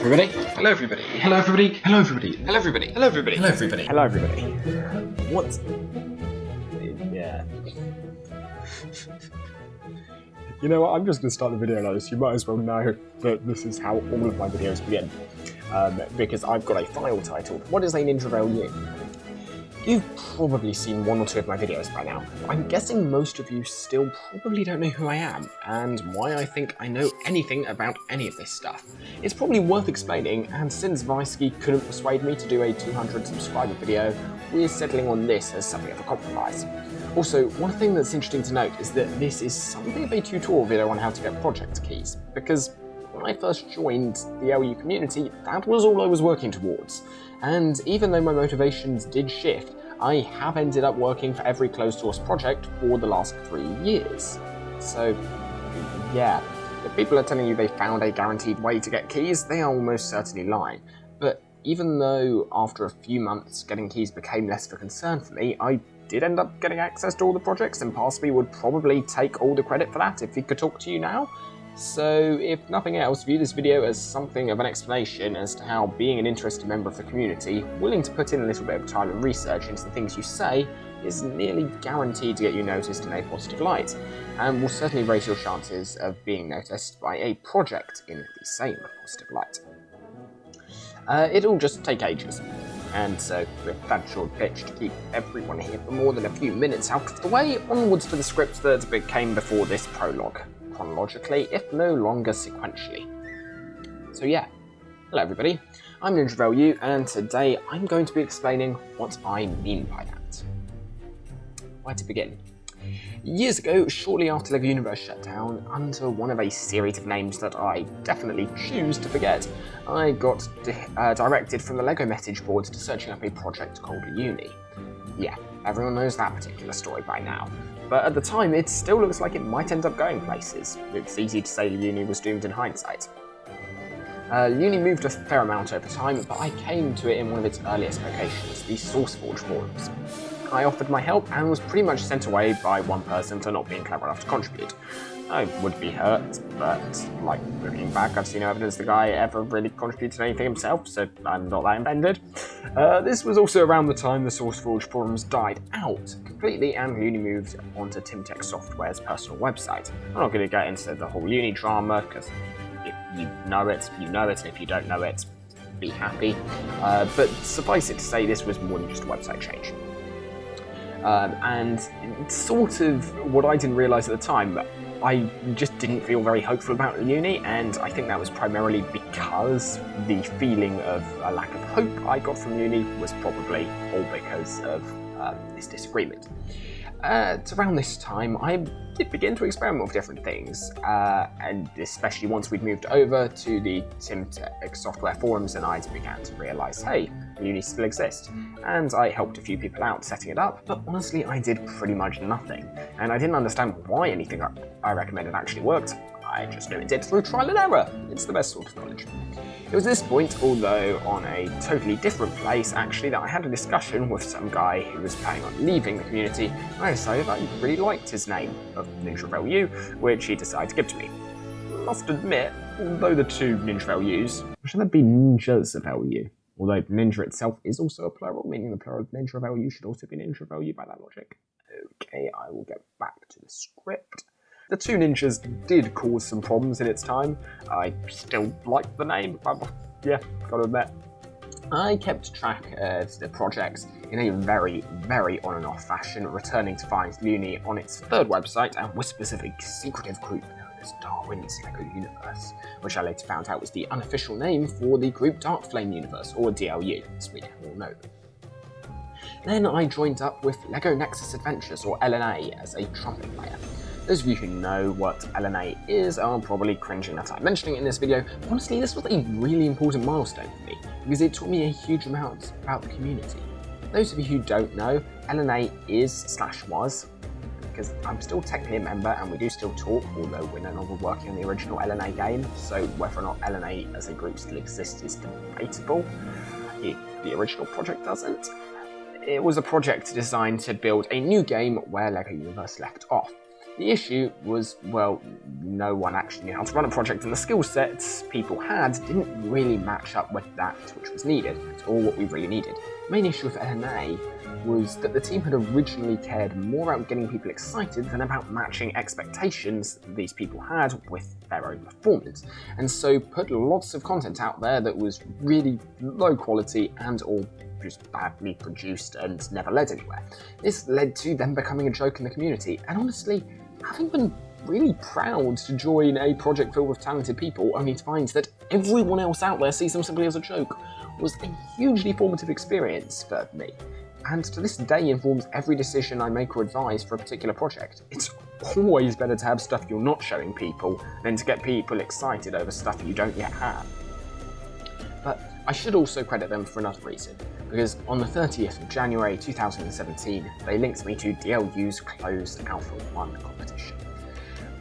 everybody. Hello everybody. Hello everybody. Hello everybody. Hello everybody. Hello everybody. Hello everybody. Hello everybody. What? Yeah. You know what, I'm just going to start the video like this. You might as well know that this is how all of my videos begin. Because I've got a file titled, What is a NinjaOfLU? You've probably seen one or two of my videos by now. I'm guessing most of you still probably don't know who I am, and why I think I know anything about any of this stuff. It's probably worth explaining, and since Vaiski couldn't persuade me to do a 200 subscriber video, we're settling on this as something of a compromise. Also, one thing that's interesting to note is that this is something of a tutorial video on how to get project keys, because when I first joined the LU community, that was all I was working towards. And even though my motivations did shift, I have ended up working for every closed source project for the last 3 years. So, yeah, if people are telling you they found a guaranteed way to get keys, they are almost certainly lying. But even though after a few months getting keys became less of a concern for me, I did end up getting access to all the projects, and Parsby would probably take all the credit for that if he could talk to you now. So, if nothing else, view this video as something of an explanation as to how being an interested member of the community, willing to put in a little bit of time and research into the things you say, is nearly guaranteed to get you noticed in a positive light, and will certainly raise your chances of being noticed by a project in the same positive light. It'll just take ages, and so with that short pitch to keep everyone here for more than a few minutes out of the way, onwards to the script that came before this prologue. Chronologically, if no longer sequentially. So yeah, hello everybody, I'm NinjaOfLU, and today I'm going to be explaining what I mean by that. Where to begin? Years ago, shortly after LEGO Universe shut down, under one of a series of names that I definitely choose to forget, I got directed from the LEGO message boards to searching up a project called Uni. Yeah, everyone knows that particular story by now. But at the time, it still looks like it might end up going places. It's easy to say Uni was doomed in hindsight. Uni moved a fair amount over time, but I came to it in one of its earliest locations, the SourceForge forums. I offered my help and was pretty much sent away by one person for not being clever enough to contribute. I would be hurt, but like looking back, I've seen no evidence the guy ever really contributed to anything himself, so I'm not that offended. This was also around the time the SourceForge forums died out completely and Uni moved onto Timtech Software's personal website. I'm not going to get into the whole Uni drama, because if you know it, and if you don't know it, be happy. But suffice it to say, this was more than just a website change. And sort of what I didn't realise at the time, I just didn't feel very hopeful about Uni, and I think that was primarily because the feeling of a lack of hope I got from Uni was probably all because of this disagreement. Around this time, I did begin to experiment with different things, and especially once we'd moved over to the Timtech Software forums and I began to realise, hey, Uni still exists. And I helped a few people out setting it up, but honestly I did pretty much nothing, and I didn't understand why anything I recommended actually worked. I just knew it did through trial and error. It's the best sort of knowledge. It was this point, although on a totally different place actually, that I had a discussion with some guy who was planning on leaving the community, and I decided I really liked his name of NinjaOfLU, which he decided to give to me. Must admit, although the two NinjaOfLUs, should there be Ninjas of LU? Although Ninja itself is also a plural, meaning the plural of NinjaOfLU should also be NinjaOfLU by that logic. Okay, I will get back to the script. The two ninjas did cause some problems in its time. I still like the name, yeah, gotta admit. I kept track of the projects in a very, very on and off fashion, returning to find Uni on its third website and whispers of a secretive group known as Darwin's LEGO Universe, which I later found out was the unofficial name for the group Dark Flame Universe, or DLU, as we all know them. Then I joined up with LEGO Nexus Adventures, or LNA, as a trumpet player. Those of you who know what LNA is are probably cringing at I'm mentioning it in this video. Honestly, this was a really important milestone for me, because it taught me a huge amount about the community. Those of you who don't know, LNA was, because I'm still technically a member and we do still talk, although we're no longer working on the original LNA game, so whether or not LNA as a group still exists is debatable, if the original project doesn't. It was a project designed to build a new game where LEGO Universe left off. The issue was, well, no one actually knew how to run a project, and the skill sets people had didn't really match up with that which was needed, or what we really needed. The main issue with LNA was that the team had originally cared more about getting people excited than about matching expectations these people had with their own performance, and so put lots of content out there that was really low quality and or just badly produced and never led anywhere. This led to them becoming a joke in the community, and honestly, having been really proud to join a project filled with talented people only to find that everyone else out there sees them simply as a joke was a hugely formative experience for me, and to this day informs every decision I make or advise for a particular project. It's always better to have stuff you're not showing people than to get people excited over stuff you don't yet have. But I should also credit them for another reason, because on the 30th of January 2017, they linked me to DLU's closed Alpha 1 competition,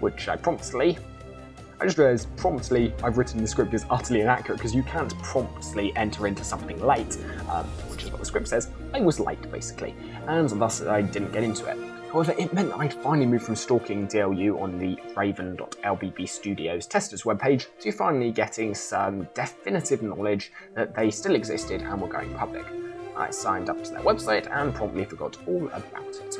which I just realised promptly I've written the script is utterly inaccurate because you can't promptly enter into something late, which is what the script says. I was late, basically, and thus I didn't get into it. However, it meant I'd finally moved from stalking DLU on the Raven.lbb Studios testers webpage to finally getting some definitive knowledge that they still existed and were going public. I signed up to their website and promptly forgot all about it.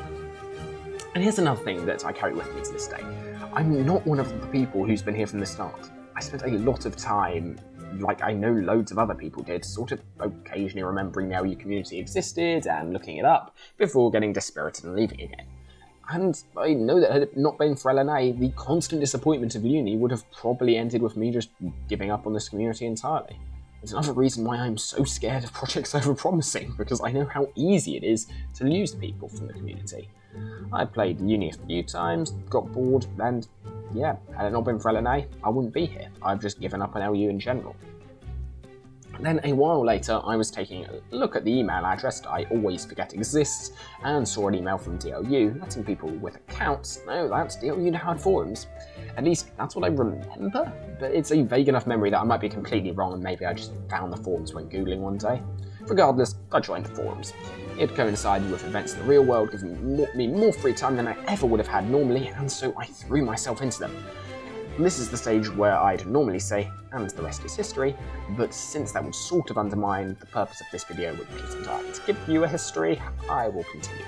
And here's another thing that I carry with me to this day. I'm not one of the people who's been here from the start. I spent a lot of time, like I know loads of other people did, sort of occasionally remembering the LU community existed and looking it up before getting dispirited and leaving again. And I know that had it not been for LNA, the constant disappointment of uni would have probably ended with me just giving up on this community entirely. It's another reason why I'm so scared of projects over-promising, because I know how easy it is to lose people from the community. I played uni a few times, got bored, and yeah, had it not been for LNA, I wouldn't be here. I've just given up on LU in general. Then a while later, I was taking a look at the email address that I always forget exists, and saw an email from DLU letting people with accounts know that DLU now had forums. At least that's what I remember, but it's a vague enough memory that I might be completely wrong and maybe I just found the forums when googling one day. Regardless, I joined the forums. It coincided with events in the real world, giving me more free time than I ever would have had normally, and so I threw myself into them. And this is the stage where I'd normally say, and the rest is history, but since that would sort of undermine the purpose of this video, which is entirely to give you a history, I will continue.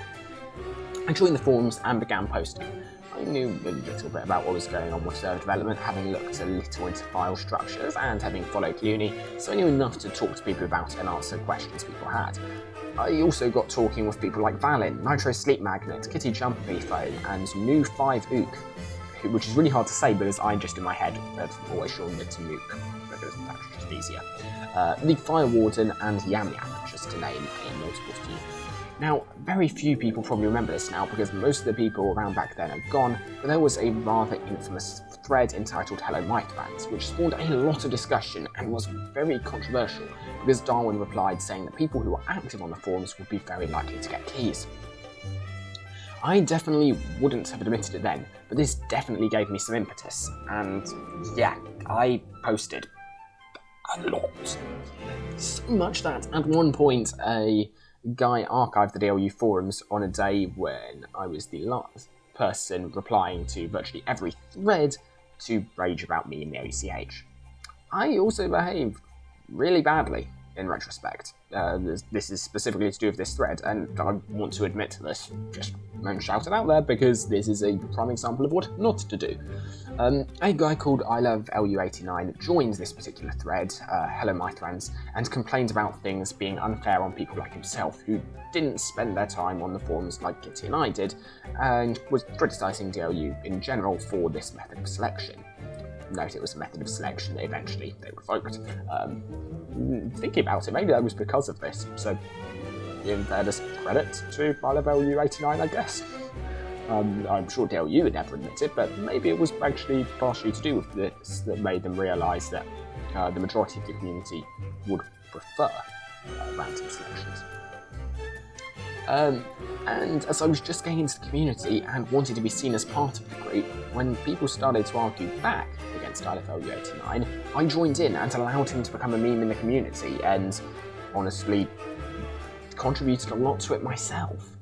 I joined the forums and began posting. I knew a little bit about what was going on with server development, having looked a little into file structures and having followed uni, so I knew enough to talk to people about and answer questions people had. I also got talking with people like Valin, Nitro Sleep Magnet, Kitty Jumpy Phone, and New 5 Ook, which is really hard to say because I just in my head have always shortened it to Nuke, because that's just easier. The Fire Warden and Yam Yam, just to name a notable few. Now, very few people probably remember this now because most of the people around back then are gone, but there was a rather infamous thread entitled Hello Mythrans, which spawned a lot of discussion and was very controversial because Darwin replied saying that people who were active on the forums would be very likely to get keys. I definitely wouldn't have admitted it then, but this definitely gave me some impetus, and yeah, I posted a lot. So much that at one point a guy archived the DLU forums on a day when I was the last person replying to virtually every thread to rage about me in the OCH. I also behaved really badly in retrospect. This is specifically to do with this thread, and I want to admit to this, just shout it out there, because this is a prime example of what not to do. A guy called ILoveLU89 joined this particular thread, Hello Mythrans, and complained about things being unfair on people like himself who didn't spend their time on the forums like Kitty and I did, and was criticising DLU in general for this method of selection. Note it was a method of selection that eventually they revoked. Thinking about it, maybe that was because of this, so in fairness, credit to ILoveLU89, I guess. I'm sure DLU would never admit it, but maybe it was actually partially to do with this that made them realise that the majority of the community would prefer random selections. And as I was just getting into the community and wanted to be seen as part of the group, when people started to argue back against ILoveLU89, I joined in and allowed him to become a meme in the community, and honestly contributed a lot to it myself.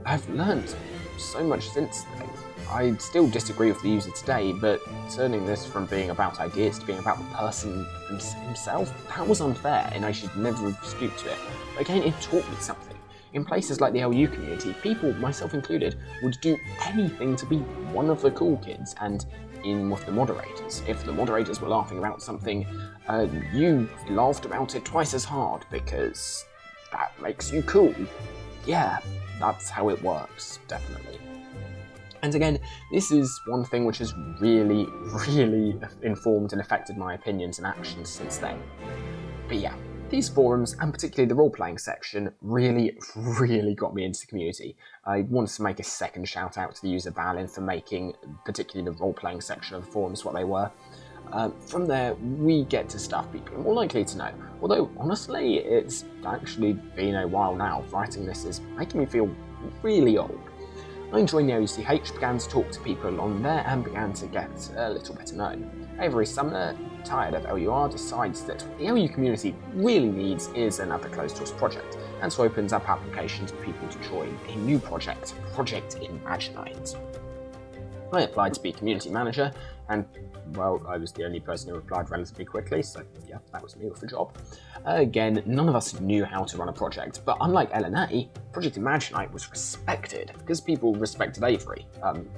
I've learned so much since then. I still disagree with the user today, but turning this from being about ideas to being about the person himself, that was unfair, and I should never have stooped to it. But again, it taught me something. In places like the LU community, people, myself included, would do anything to be one of the cool kids, and in with the moderators. If the moderators were laughing about something, you laughed about it twice as hard, because that makes you cool. Yeah, that's how it works, definitely. And again, this is one thing which has really, really informed and affected my opinions and actions since then. But yeah, these forums, and particularly the role-playing section, really, really got me into the community. I wanted to make a second shout-out to the user Valin for making particularly the role-playing section of the forums what they were. From there, we get to stuff people are more likely to know. Although, honestly, it's actually been a while now. Writing this is making me feel really old. I joined the OUCH, began to talk to people on there, and began to get a little better known. Every summer, tired of LUR, decides that what the LU community really needs is another closed source project, and so opens up applications for people to join a new project, Project Imaginite. I applied to be community manager, and, well, I was the only person who applied relatively quickly, so yeah, that was me with the job. Again, none of us knew how to run a project, but unlike LNA, Project Imaginite was respected, because people respected Avery.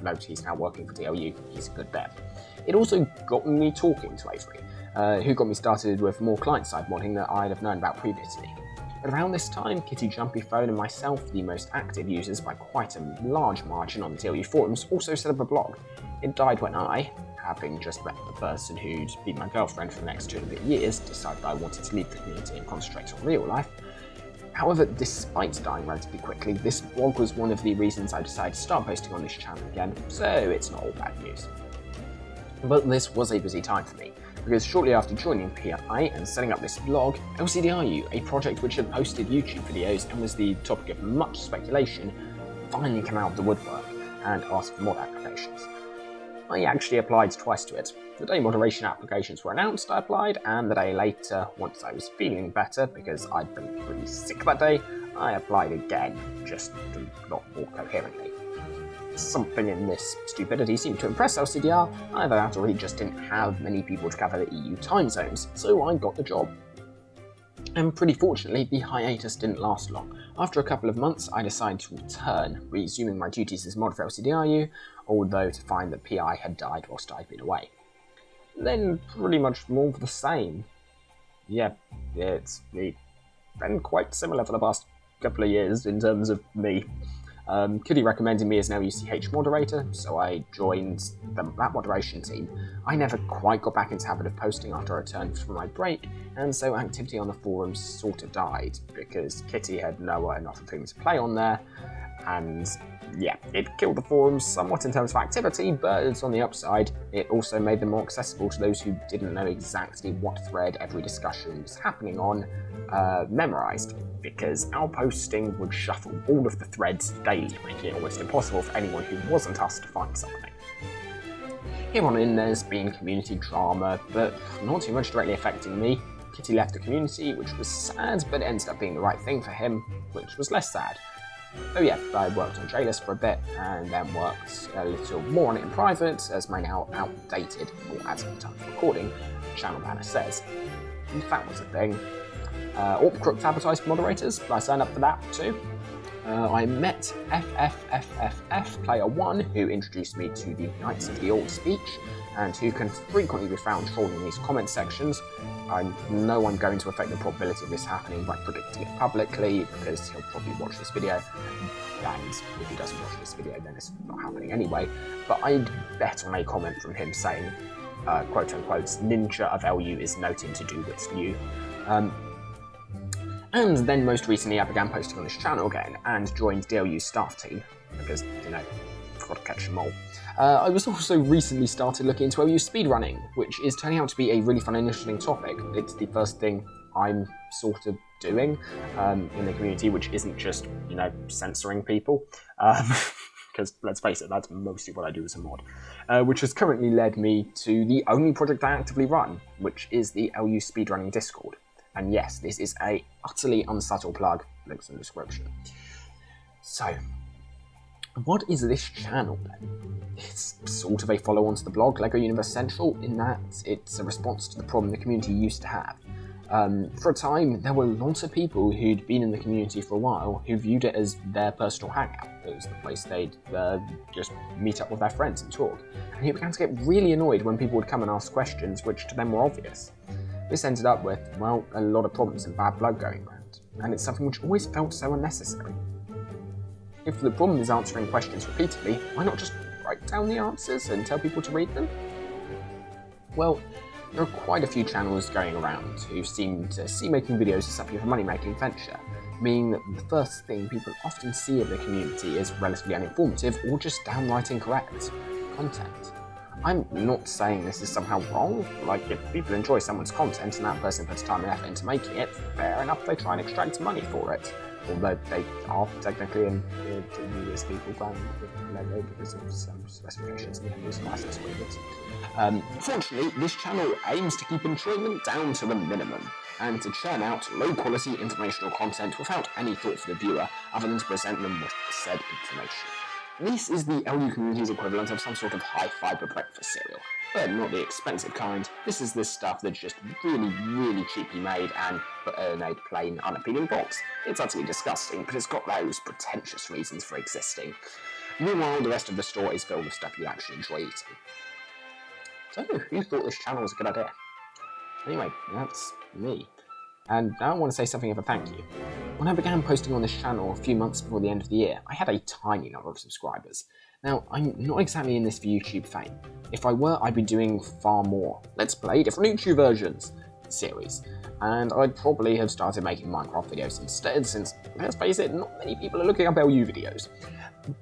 Note he's now working for DLU, he's a good dev. It also got me talking to Avery, who got me started with more client-side modding that I'd have known about previously. Around this time, Kitty Jumpy Phone and myself, the most active users by quite a large margin on the DLU forums, also set up a blog. It died when I, having just met the person who'd been my girlfriend for the next 2.5 years, decided I wanted to leave the community and concentrate on real life. However, despite dying relatively quickly, this blog was one of the reasons I decided to start posting on this channel again, so it's not all bad news. But this was a busy time for me, because shortly after joining PI and setting up this blog, LCDRU, a project which had posted YouTube videos and was the topic of much speculation, finally came out of the woodwork and asked for mod applications. I actually applied twice to it. The day moderation applications were announced, I applied, and the day later, once I was feeling better because I'd been pretty sick that day, I applied again, just a lot more coherently. Something in this stupidity seemed to impress LCDR, either that or he just didn't have many people to cover the EU time zones, so I got the job. And pretty fortunately, the hiatus didn't last long. After a couple of months, I decided to return, resuming my duties as mod for LCDRU, although to find that PI had died whilst I'd been away. Then pretty much more of the same. Yeah, it's been quite similar for the past couple of years in terms of me. Kitty recommended me as an LUCH moderator, so I joined that moderation team. I never quite got back into the habit of posting after I returned from my break, and so activity on the forums sort of died, because Kitty had nowhere enough of things to play on there, and yeah, it killed the forums somewhat in terms of activity, but on the upside, it also made them more accessible to those who didn't know exactly what thread every discussion was happening on, memorized, because our posting would shuffle all of the threads daily, making it almost impossible for anyone who wasn't us to find something. Here on in, there's been community drama, but not too much directly affecting me. Kitty left the community, which was sad, but it ended up being the right thing for him, which was less sad. Oh yeah, I worked on JList for a bit, and then worked a little more on it in private, as my now outdated, or as of the time of recording, channel banner says. And that was a thing. Crooked advertised moderators, I signed up for that too. I met FFFFF Player 1, who introduced me to the Knights of the Old Speech, and who can frequently be found trolling these comment sections. I know I'm going to affect the probability of this happening by predicting it publicly, because he'll probably watch this video, and if he doesn't watch this video then it's not happening anyway, but I'd bet on a comment from him saying, quote unquote, NinjaOfLU is nothing to do with you. And then most recently I began posting on this channel again, and joined DLU's staff team, because, you know, I've got to catch them all. I was also recently started looking into LU speedrunning, which is turning out to be a really fun and interesting topic. It's the first thing I'm sort of doing in the community, which isn't just, you know, censoring people. Because, let's face it, that's mostly what I do as a mod. Which has currently led me to the only project I actively run, which is the LU speedrunning Discord. And yes, this is a utterly unsubtle plug, links in the description. So, What is this channel then? It's sort of a follow-on to the blog, LEGO Universe Central, in that it's a response to the problem the community used to have. For a time, there were lots of people who'd been in the community for a while who viewed it as their personal hangout. It was the place they'd just meet up with their friends and talk. And who began to get really annoyed when people would come and ask questions which to them were obvious. This ended up with, well, a lot of problems and bad blood going around. And it's something which always felt so unnecessary. If the problem is answering questions repeatedly, why not just write down the answers and tell people to read them? Well, there are quite a few channels going around who seem to see making videos as something of a money-making venture, meaning that the first thing people often see of the community is relatively uninformative or just downright incorrect content. I'm not saying this is somehow wrong. Like, if people enjoy someone's content and that person puts time and effort into making it, fair enough they try and extract money for it. Although they are technically in the US people brand with LEGO because of some specifications in the end use license agreements. Fortunately, this channel aims to keep enjoyment down to the minimum, and to churn out low-quality informational content without any thought for the viewer other than to present them with said information. This is the LU community's equivalent of some sort of high-fibre breakfast cereal, but not the expensive kind. This is the stuff that's just really, really cheaply made and put in a plain, unappealing box. It's utterly disgusting, but it's got those pretentious reasons for existing. Meanwhile, the rest of the store is filled with stuff you actually enjoy eating. So, who thought this channel was a good idea? Anyway, that's me. And now I want to say something of a thank you. When I began posting on this channel a few months before the end of the year, I had a tiny number of subscribers. Now, I'm not exactly in this for YouTube fame. If I were, I'd be doing far more Let's Play different YouTube versions series. And I'd probably have started making Minecraft videos instead, since, let's face it, not many people are looking up LU videos.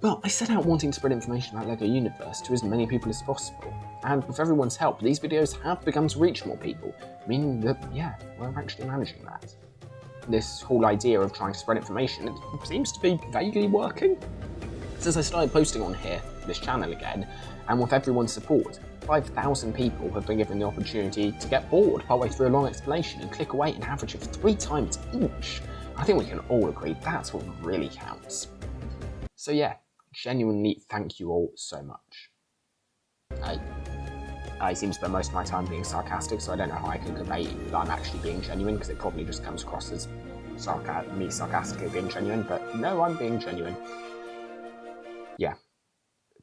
But I set out wanting to spread information about LEGO Universe to as many people as possible. And with everyone's help, these videos have begun to reach more people, meaning that, yeah, we're actually managing that. This whole idea of trying to spread information, it seems to be vaguely working. Since I started posting on here, this channel again, and with everyone's support, 5,000 people have been given the opportunity to get bored partway through a long explanation and click away an average of 3 times each. I think we can all agree that's what really counts. So yeah, genuinely thank you all so much. I seem to spend most of my time being sarcastic, so I don't know how I can convey that I'm actually being genuine, because it probably just comes across as me sarcastically being genuine, but no, I'm being genuine. Yeah,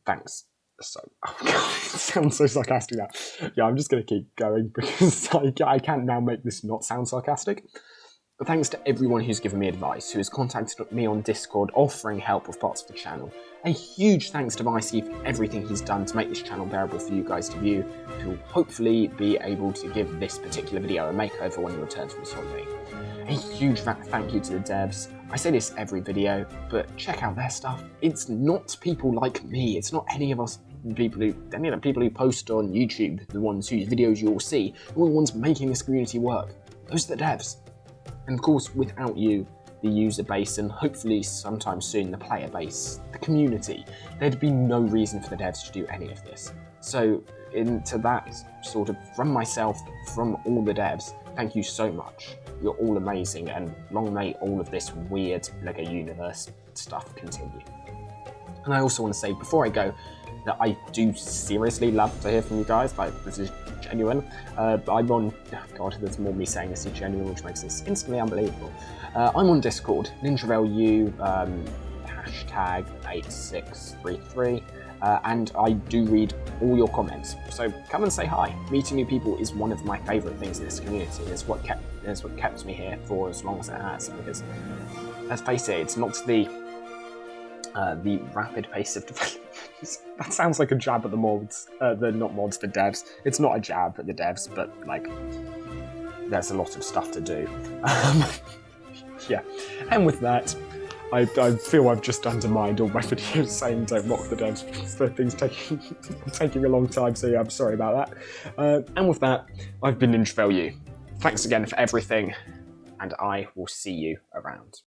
thanks. So, oh God, it sounds so sarcastic now. Yeah, I'm just going to keep going because I can't now make this not sound sarcastic. But thanks to everyone who's given me advice, who has contacted me on Discord offering help with parts of the channel. A huge thanks to Vaiski for everything he's done to make this channel bearable for you guys to view, who will hopefully be able to give this particular video a makeover when he returns from his holiday. A huge thank you to the devs. I say this every video, but check out their stuff. It's not people like me, it's not any of the people who post on YouTube, the ones whose videos you will see, who are the ones making this community work. Those are the devs. And of course, without you, the user base, and hopefully sometime soon the player base, the community, there'd be no reason for the devs to do any of this. So, into that sort of, from myself, from all the devs, thank you so much. You're all amazing, and long may all of this weird LEGO Universe stuff continue. And I also want to say, before I go, that I do seriously love to hear from you guys. Like, this is genuine. I'm on, oh God, there's more me saying this is genuine, which makes this instantly unbelievable. I'm on Discord, NinjaOfLU, hashtag 8633, and I do read all your comments. So come and say hi. Meeting new people is one of my favourite things in this community. It's what kept me here for as long as it has. Because let's face it, it's not the rapid pace of development. That sounds like a jab at the mods, the devs. It's not a jab at the devs, but like, there's a lot of stuff to do. Yeah, and with that, I feel I've just undermined all my videos saying don't mock the devs because the thing's taking a long time, so yeah, I'm sorry about that. And with that, I've been NinjaOfLU. Thanks again for everything, and I will see you around.